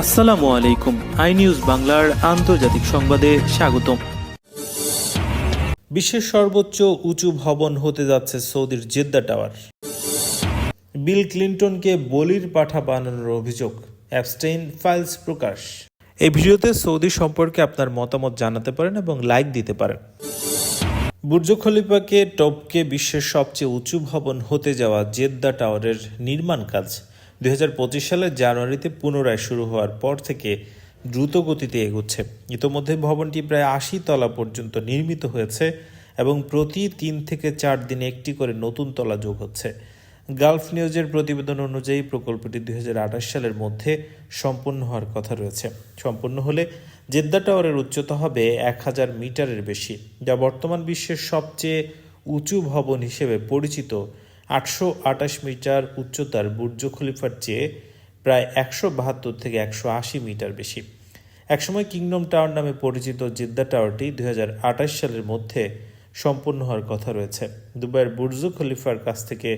আসসালামু আলাইকুম। I news বাংলার আন্তর্জাতিক সংবাদে স্বাগতম। বিশ্বের সর্বোচ্চ উঁচু ভবন হতে যাচ্ছে সৌদির জেদ্দা টাওয়ার। বিল ক্লিন্টনকে বলির পাঠা বানানোর অভিযোগ, অ্যাপস্টেইন ফাইলস প্রকাশ। এই ভিডিওতে সৌদি সম্পর্কে আপনার মতামত জানাতে পারেন এবং লাইক দিতে পারেন। বুর্জ খলিফাকে টপকে বিশ্বের সবচেয়ে উঁচু ভবন হতে যাওয়া জেদ্দা টাওয়ারের নির্মাণ কাজ 2025 সালের জানুয়ারিতে পুনরায় শুরু হওয়ার পর থেকে দ্রুত গতিতে এগোচ্ছে। ইতোমধ্যে ভবনটি প্রায় 80 তলা পর্যন্ত নির্মিত হয়েছে এবং প্রতি 3 থেকে 4 দিনে একটি করে নতুন তলা যোগ হচ্ছে। গালফ নিউজের প্রতিবেদন অনুযায়ী প্রকল্পটি 2028 সালের মধ্যে সম্পন্ন হওয়ার কথা রয়েছে। সম্পন্ন হলে জেদ্দা টাওয়ারের উচ্চতা হবে 1000 মিটারের বেশি, যা বর্তমান বিশ্বের সবচেয়ে উঁচু ভবন হিসেবে পরিচিত 828 মিটার উচ্চতার বুর্জ খলিফার চেয়ে প্রায় 172 থেকে 180 মিটার বেশি। একসময় কিংডম টাওয়ার নামে পরিচিত জেদ্দা টাওয়ারটি 2028 সালের মধ্যে সম্পন্ন হওয়ার কথা রয়েছে। দুবাইয়ের বুর্জ খলিফার কাছ থেকে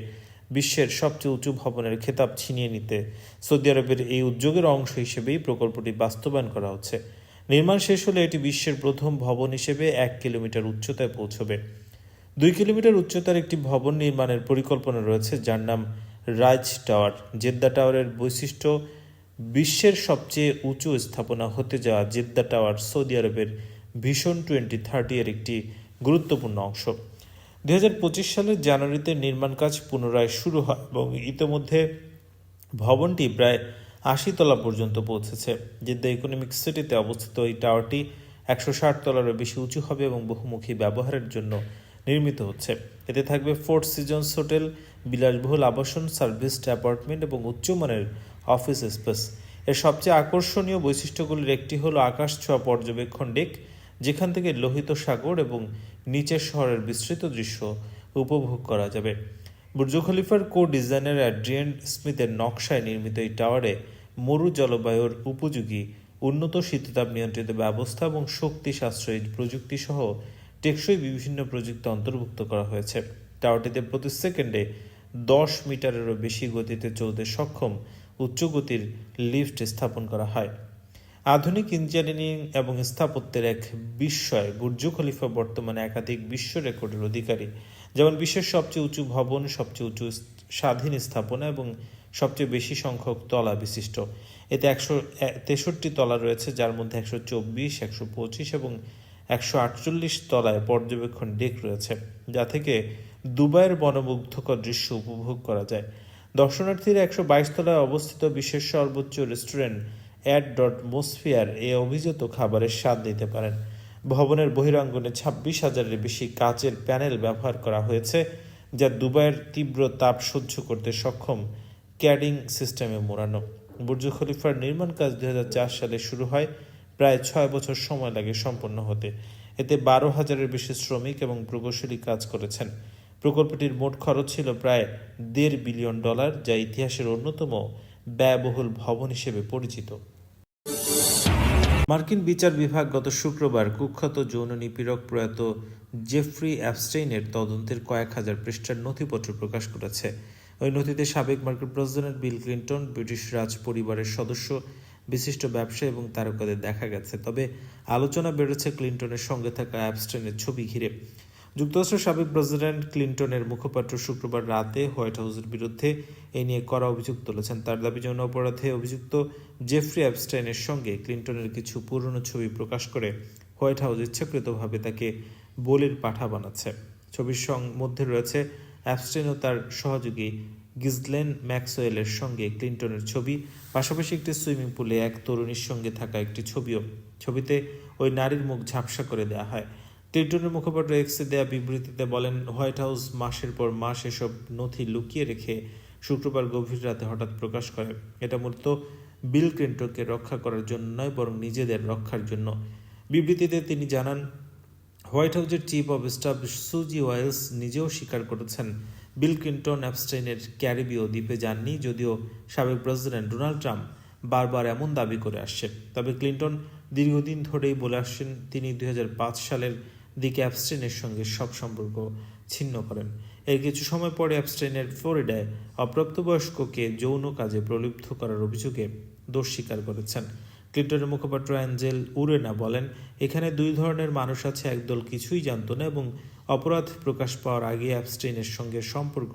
বিশ্বের সবচেয়ে উঁচু ভবনের খেতাব ছিনিয়ে নিতে সৌদি আরবের এই উদ্যোগের অংশ হিসেবেই প্রকল্পটি বাস্তবায়ন করা হচ্ছে। নির্মাণ শেষ হলে এটি বিশ্বের প্রথম ভবন হিসেবে 1 কিলোমিটার উচ্চতায় পৌঁছবে। 2 কিলোমিটার উচ্চতার একটি ভবন নির্মাণের পরিকল্পনা রয়েছে, যার নাম রাজ টাওয়ার। জেদ্দা টাওয়ারের বৈশিষ্ট্য, বিশ্বের সবচেয়ে উঁচু স্থাপনা হতে যাওয়া জেদ্দা টাওয়ার সৌদি আরবের ভিশন 2030 এর একটি গুরুত্বপূর্ণ অংশ। 2025 সালের জানুয়ারিতে নির্মাণ কাজ পুনরায় শুরু হয় এবং ইতিমধ্যে ভবনটি প্রায় 80 তলা পর্যন্ত পৌঁছেছে। জেদ্দা ইকোনমিক সিটিতে অবস্থিত এই টাওয়ারটি 160 তলারও বেশি উঁচু হবে এবং বহুমুখী ব্যবহারের জন্য নির্মিত হচ্ছে। এতে থাকবে 4 সিজনস হোটেল, বিলাসবহুল আবাসন, সার্ভিসড অ্যাপার্টমেন্ট এবং উচ্চমানের অফিস স্পেস। এর সবচেয়ে আকর্ষণীয় বৈশিষ্ট্যগুলির একটি হলো আকাশ ছোঁয়া পর্যবেক্ষণ ডেক, যেখান থেকে লোহিত সাগর এবং নিচের শহরের বিস্তৃত দৃশ্য উপভোগ করা যাবে। বুর্জ খলিফার কো ডিজাইনার অ্যাড্রিয়ান স্মিথের নকশায় নির্মিত এই টাওয়ারে মরু জলবায়ুর উপযোগী উন্নত শীততাপ নিয়ন্ত্রিত ব্যবস্থা এবং শক্তি সাশ্রয়ী প্রযুক্তি সহ টেকসই বিভিন্ন প্রযুক্তি অন্তর্ভুক্ত করা হয়েছে। টাওয়ারটিতে প্রতি সেকেন্ডে 10 মিটারেরও বেশি গতিতে চলতে সক্ষম উচ্চগতির লিফট স্থাপন করা হয়। আধুনিক ইঞ্জিনিয়ারিং এবং স্থাপত্যের এক বিস্ময়, বুর্জ খলিফা বর্তমানে একাধিক বিশ্ব রেকর্ডের অধিকারী, যেমন বিশ্বের সবচেয়ে উঁচু ভবন, সবচেয়ে উঁচু স্বাধীন স্থাপনা এবং সবচেয়ে বেশি সংখ্যক তলা বিশিষ্ট। এতে 163 তলা রয়েছে, যার মধ্যে 124, 125 এবং 148 তলায় পর্যবেক্ষণ ডেক রয়েছে, যা থেকে দুবাইয়ের মনোমুগ্ধকর দৃশ্য উপভোগ করা যায়। দর্শনার্থীরা 122 তলায় অবস্থিত বিশ্বের সর্বোচ্চ রেস্টুরেন্ট অ্যাটমসফিয়ার এ অভিজাত খাবারের স্বাদ নিতে পারেন। ভবনের বহিরাঙ্গনে 26,000-এর বেশি কাচের প্যানেল ব্যবহার করা হয়েছে, যা দুবাইয়ের তীব্র তাপ সহ্য করতে সক্ষম ক্যাডিং সিস্টেমে মোড়ানো। বুর্জ খলিফার নির্মাণ কাজ 2004 সালে শুরু হয়, প্রায় 6 বছর সময় লাগে সম্পন্ন হতে। এতে 12,000-এর বেশি শ্রমিক এবং প্রকৌশলী কাজ করেছেন। প্রকল্পটির মোট খরচ ছিল প্রায় $1.5 বিলিয়ন, যা ইতিহাসের অন্যতম ব্যয়বহুল ভবন হিসেবে পরিচিত। মার্কিন বিচার বিভাগ গত শুক্রবার কুখ্যাত যৌন নিপীড়ক প্রয়াত জেফ্রি অ্যাপস্টেইনের তদন্তের কয়েক হাজার পৃষ্ঠার নথিপত্র প্রকাশ করেছে। ওই নথিতে সাবেক মার্কিন প্রেসিডেন্ট বিল ক্লিন্টন, ব্রিটিশ রাজ পরিবারের সদস্য, বিশিষ্ট ব্যবসায়ী এবং তারকাদের দেখা গেছে। তবে আলোচনা বেড়েছে ক্লিন্টনের সঙ্গে থাকা অ্যাপস্টেইনের ছবি ঘিরে। যুক্তরাষ্ট্রের সাবেক প্রেসিডেন্ট ক্লিন্টনের মুখপাত্র শুক্রবার রাতে হোয়াইট হাউসের বিরুদ্ধে এ নিয়ে কড়া অভিযোগ তুলেছেন। তার দাবি, যৌন অপরাধে অভিযুক্ত জেফ্রি অ্যাপস্টেইনের সঙ্গে ক্লিন্টনের কিছু পুরনো ছবি প্রকাশ করে হোয়াইট হাউস ইচ্ছাকৃতভাবে তাকে বলির পাঠা বানাচ্ছে। ছবির মধ্যে রয়েছে অ্যাপস্টেইন ও তার সহযোগী গিজলেন ম্যাক্সওয়েলের সঙ্গে ক্লিন্টনের ছবি, পাশাপাশি একটি সুইমিং পুলে এক তরুণীর সঙ্গে থাকা একটি ছবিও। ছবিতে ওই নারীর মুখ ঝাপসা করে দেওয়া হয়। ক্লিন্টনের মুখপাত্র এক্সে দেয়া বিবৃতিতে বলেন, হোয়াইট হাউস মাসের পর মাস এসব নথি লুকিয়ে রেখে শুক্রবার গভীর রাতে হঠাৎ প্রকাশ করে। এটা মূলত বিল ক্লিন্টনকে রক্ষা করার জন্য নয়, বরং নিজেদের রক্ষার জন্য। বিবৃতিতে তিনি জানান, হোয়াইট হাউসের চিফ অব স্টাফ সুজি ওয়াইলস নিজেও স্বীকার করেছেন বিল ক্লিন্টন অ্যাপস্টেইনের ক্যারিবীয় দ্বীপে যাননি, যদিও সাবেক প্রেসিডেন্ট ডোনাল্ড ট্রাম্প বারবার এমন দাবি করে আসছে। তবে ক্লিন্টন দীর্ঘদিন ধরেই বলে আসছেন তিনি 2005 সালের দিকে অ্যাপস্টেইনের সঙ্গে সব সম্পর্ক ছিন্ন করেন। এর কিছু সময় পরে অ্যাপস্টেইনের ফ্লোরিডায় অপ্রাপ্তবয়স্ককে যৌন কাজে প্রলুব্ধ করার অভিযোগে দোষ স্বীকার করেছেন। ক্লিন্টনের মুখপাত্র অ্যাঞ্জেল উরেনা বলেন, এখানে দুই ধরনের মানুষ আছে, একদল কিছুই জানতো না এবং অপরাধ প্রকাশ পাওয়ার আগে অ্যাপস্টেইনের সঙ্গে সম্পর্ক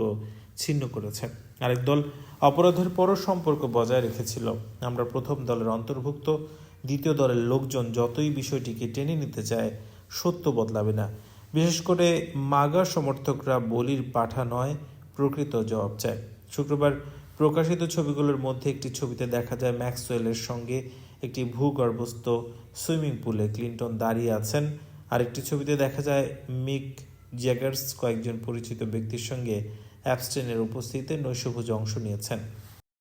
ছিন্ন করেছে, আরেক দল অপরাধের পরও সম্পর্ক বজায় রেখেছিল। আমরা প্রথম দলের অন্তর্ভুক্ত। দ্বিতীয় দলের লোকজন যতই বিষয়টিকে টেনে নিতে চায়, সত্য বদলাবে না। বিশেষ করে মাগা সমর্থকরা বলির পাঠা নয়, প্রকৃত জবাব চায়। শুক্রবার প্রকাশিত ছবিগুলোর মধ্যে একটি ছবিতে দেখা যায় ম্যাক্সওয়েলের সঙ্গে একটি ভূগর্ভস্থ সুইমিং পুলে ক্লিন্টন দাঁড়িয়ে আছেন। আরেকটি ছবিতে দেখা যায় মিক জ্যাগার্স কয়েকজন পরিচিত ব্যক্তির সঙ্গে অ্যাপস্টেইনের উপস্থিতিতে নৈশভোজে অংশ নিয়েছেন।